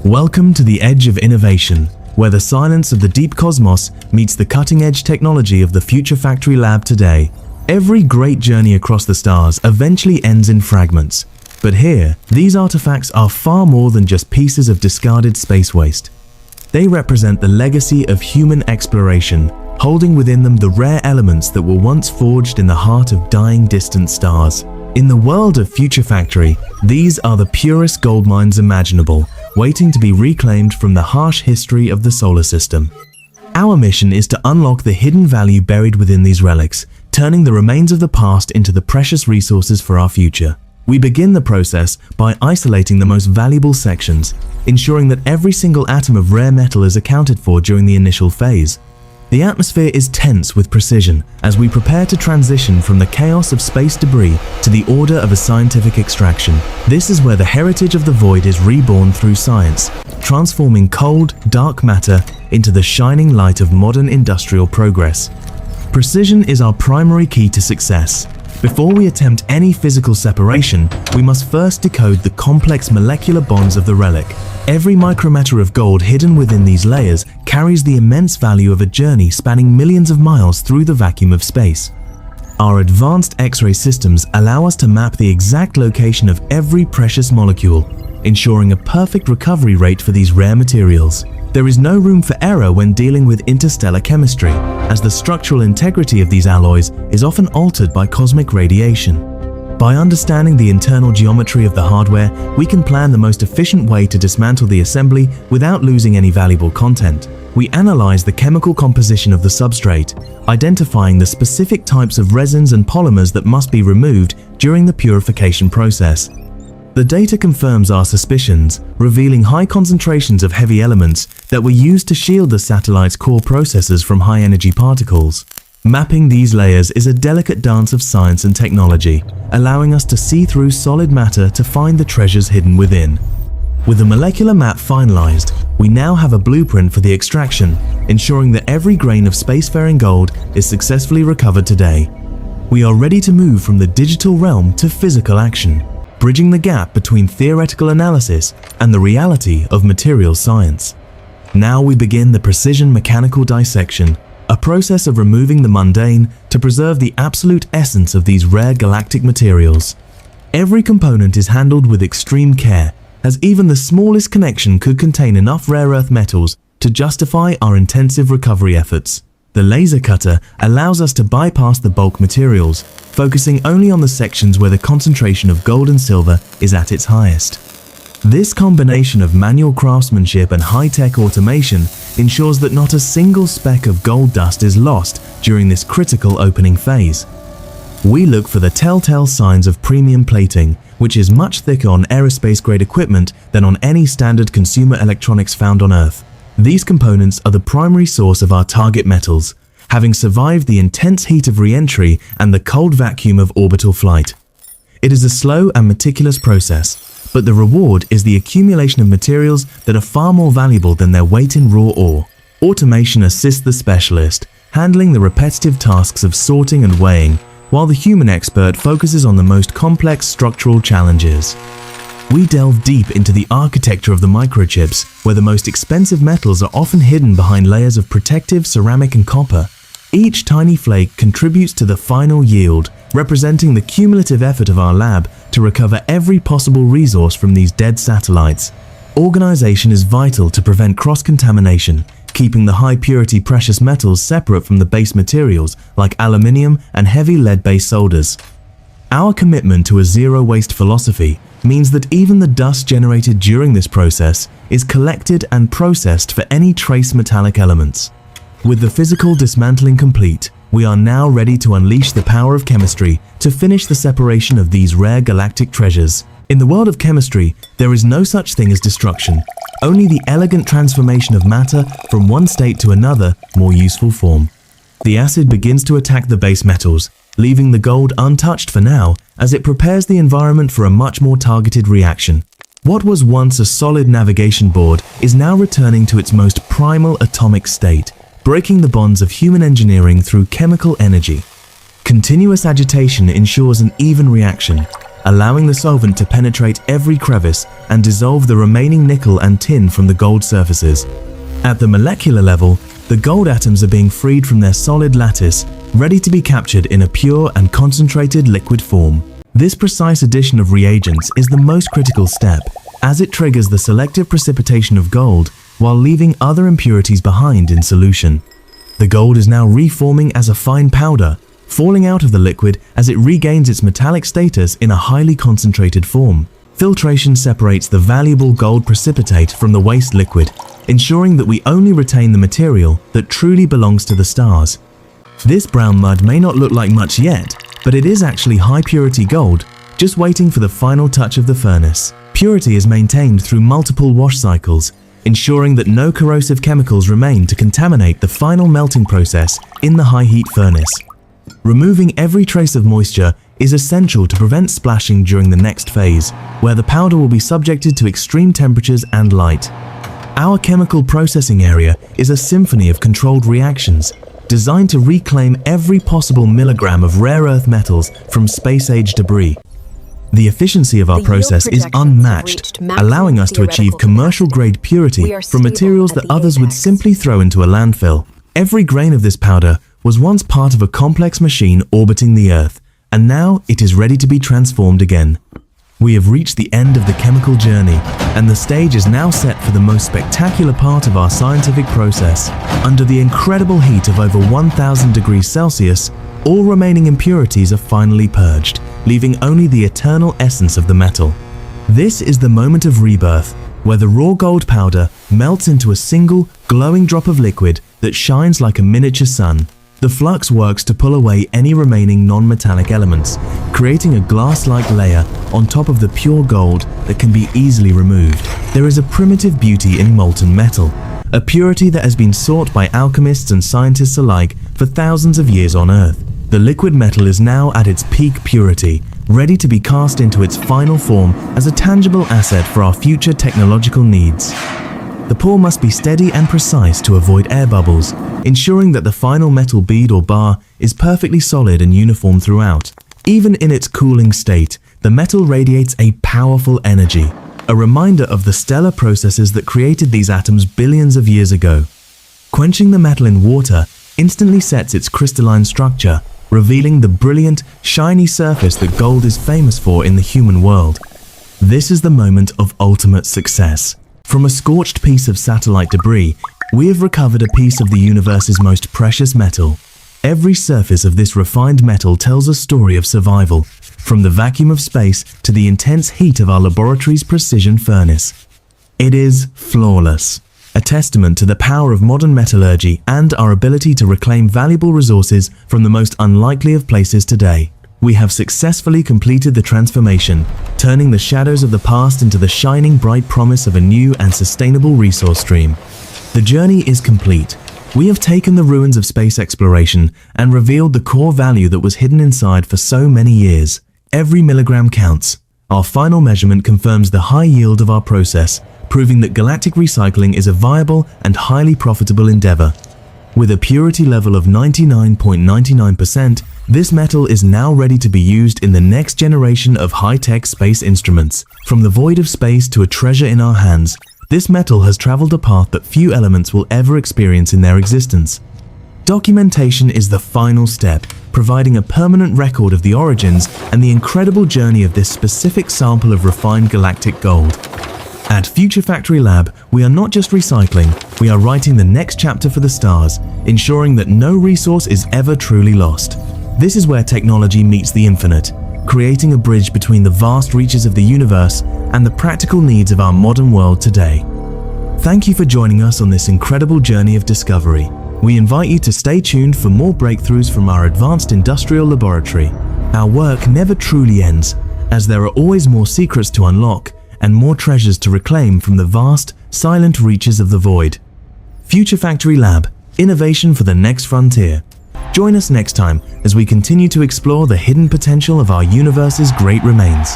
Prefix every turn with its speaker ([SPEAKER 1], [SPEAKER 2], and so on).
[SPEAKER 1] Welcome to the edge of innovation, where the silence of the deep cosmos meets the cutting-edge technology of the Future Factory lab today. Every great journey across the stars eventually ends in fragments. But here, these artifacts are far more than just pieces of discarded space waste. They represent the legacy of human exploration, holding within them the rare elements that were once forged in the heart of dying distant stars. In the world of Future Factory, these are the purest gold mines imaginable, waiting to be reclaimed from the harsh history of the solar system. Our mission is to unlock the hidden value buried within these relics, turning the remains of the past into the precious resources for our future. We begin the process by isolating the most valuable sections, ensuring that every single atom of rare metal is accounted for during the initial phase. The atmosphere is tense with precision as we prepare to transition from the chaos of space debris to the order of a scientific extraction. This is where the heritage of the void is reborn through science, transforming cold, dark matter into the shining light of modern industrial progress. Precision is our primary key to success. Before we attempt any physical separation, we must first decode the complex molecular bonds of the relic. Every micrometer of gold hidden within these layers carries the immense value of a journey spanning millions of miles through the vacuum of space. Our advanced X-ray systems allow us to map the exact location of every precious molecule, ensuring a perfect recovery rate for these rare materials. There is no room for error when dealing with interstellar chemistry, as the structural integrity of these alloys is often altered by cosmic radiation. By understanding the internal geometry of the hardware, we can plan the most efficient way to dismantle the assembly without losing any valuable content. We analyze the chemical composition of the substrate, identifying the specific types of resins and polymers that must be removed during the purification process. The data confirms our suspicions, revealing high concentrations of heavy elements that were used to shield the satellite's core processors from high-energy particles. Mapping these layers is a delicate dance of science and technology, allowing us to see through solid matter to find the treasures hidden within. With the molecular map finalized, we now have a blueprint for the extraction, ensuring that every grain of spacefaring gold is successfully recovered today. We are ready to move from the digital realm to physical action, bridging the gap between theoretical analysis and the reality of materials science. Now we begin the precision mechanical dissection, a process of removing the mundane to preserve the absolute essence of these rare galactic materials. Every component is handled with extreme care, as even the smallest connection could contain enough rare earth metals to justify our intensive recovery efforts. The laser cutter allows us to bypass the bulk materials, focusing only on the sections where the concentration of gold and silver is at its highest. This combination of manual craftsmanship and high-tech automation ensures that not a single speck of gold dust is lost during this critical opening phase. We look for the telltale signs of premium plating, which is much thicker on aerospace-grade equipment than on any standard consumer electronics found on Earth. These components are the primary source of our target metals, having survived the intense heat of re-entry and the cold vacuum of orbital flight. It is a slow and meticulous process, but the reward is the accumulation of materials that are far more valuable than their weight in raw ore. Automation assists the specialist, handling the repetitive tasks of sorting and weighing, while the human expert focuses on the most complex structural challenges. We delve deep into the architecture of the microchips, where the most expensive metals are often hidden behind layers of protective ceramic and copper. Each tiny flake contributes to the final yield, representing the cumulative effort of our lab to recover every possible resource from these dead satellites. Organization is vital to prevent cross-contamination, keeping the high-purity precious metals separate from the base materials like aluminium and heavy lead-based solders. Our commitment to a zero-waste philosophy means that even the dust generated during this process is collected and processed for any trace metallic elements. With the physical dismantling complete, we are now ready to unleash the power of chemistry to finish the separation of these rare galactic treasures. In the world of chemistry, there is no such thing as destruction, only the elegant transformation of matter from one state to another, more useful form. The acid begins to attack the base metals, leaving the gold untouched for now as it prepares the environment for a much more targeted reaction. What was once a solid navigation board is now returning to its most primal atomic state, breaking the bonds of human engineering through chemical energy. Continuous agitation ensures an even reaction, allowing the solvent to penetrate every crevice and dissolve the remaining nickel and tin from the gold surfaces. At the molecular level, the gold atoms are being freed from their solid lattice, ready to be captured in a pure and concentrated liquid form. This precise addition of reagents is the most critical step, as it triggers the selective precipitation of gold while leaving other impurities behind in solution. The gold is now reforming as a fine powder, falling out of the liquid as it regains its metallic status in a highly concentrated form. Filtration separates the valuable gold precipitate from the waste liquid, ensuring that we only retain the material that truly belongs to the stars. This brown mud may not look like much yet, but it is actually high-purity gold, just waiting for the final touch of the furnace. Purity is maintained through multiple wash cycles, ensuring that no corrosive chemicals remain to contaminate the final melting process in the high-heat furnace. Removing every trace of moisture is essential to prevent splashing during the next phase, where the powder will be subjected to extreme temperatures and light. Our chemical processing area is a symphony of controlled reactions, designed to reclaim every possible milligram of rare earth metals from space-age debris. The efficiency of our process is unmatched, allowing us to achieve commercial-grade purity from materials that others would simply throw into a landfill. Every grain of this powder was once part of a complex machine orbiting the Earth, and now it is ready to be transformed again. We have reached the end of the chemical journey, and the stage is now set for the most spectacular part of our scientific process. Under the incredible heat of over 1000 degrees Celsius, all remaining impurities are finally purged, leaving only the eternal essence of the metal. This is the moment of rebirth, where the raw gold powder melts into a single, glowing drop of liquid that shines like a miniature sun. The flux works to pull away any remaining non-metallic elements, creating a glass-like layer on top of the pure gold that can be easily removed. There is a primitive beauty in molten metal, a purity that has been sought by alchemists and scientists alike for thousands of years on Earth. The liquid metal is now at its peak purity, ready to be cast into its final form as a tangible asset for our future technological needs. The pour must be steady and precise to avoid air bubbles, ensuring that the final metal bead or bar is perfectly solid and uniform throughout. Even in its cooling state, the metal radiates a powerful energy, a reminder of the stellar processes that created these atoms billions of years ago. Quenching the metal in water instantly sets its crystalline structure, revealing the brilliant, shiny surface that gold is famous for in the human world. This is the moment of ultimate success. From a scorched piece of satellite debris, we have recovered a piece of the universe's most precious metal. Every surface of this refined metal tells a story of survival, from the vacuum of space to the intense heat of our laboratory's precision furnace. It is flawless, a testament to the power of modern metallurgy and our ability to reclaim valuable resources from the most unlikely of places today. We have successfully completed the transformation, turning the shadows of the past into the shining bright promise of a new and sustainable resource stream. The journey is complete. We have taken the ruins of space exploration and revealed the core value that was hidden inside for so many years. Every milligram counts. Our final measurement confirms the high yield of our process, proving that galactic recycling is a viable and highly profitable endeavor. With a purity level of 99.99%, this metal is now ready to be used in the next generation of high-tech space instruments. From the void of space to a treasure in our hands, this metal has traveled a path that few elements will ever experience in their existence. Documentation is the final step, providing a permanent record of the origins and the incredible journey of this specific sample of refined galactic gold. At Future Factory Lab, we are not just recycling, we are writing the next chapter for the stars, ensuring that no resource is ever truly lost. This is where technology meets the infinite, creating a bridge between the vast reaches of the universe and the practical needs of our modern world today. Thank you for joining us on this incredible journey of discovery. We invite you to stay tuned for more breakthroughs from our advanced industrial laboratory. Our work never truly ends, as there are always more secrets to unlock and more treasures to reclaim from the vast, silent reaches of the void. Future Factory Lab, innovation for the next frontier. Join us next time as we continue to explore the hidden potential of our universe's great remains.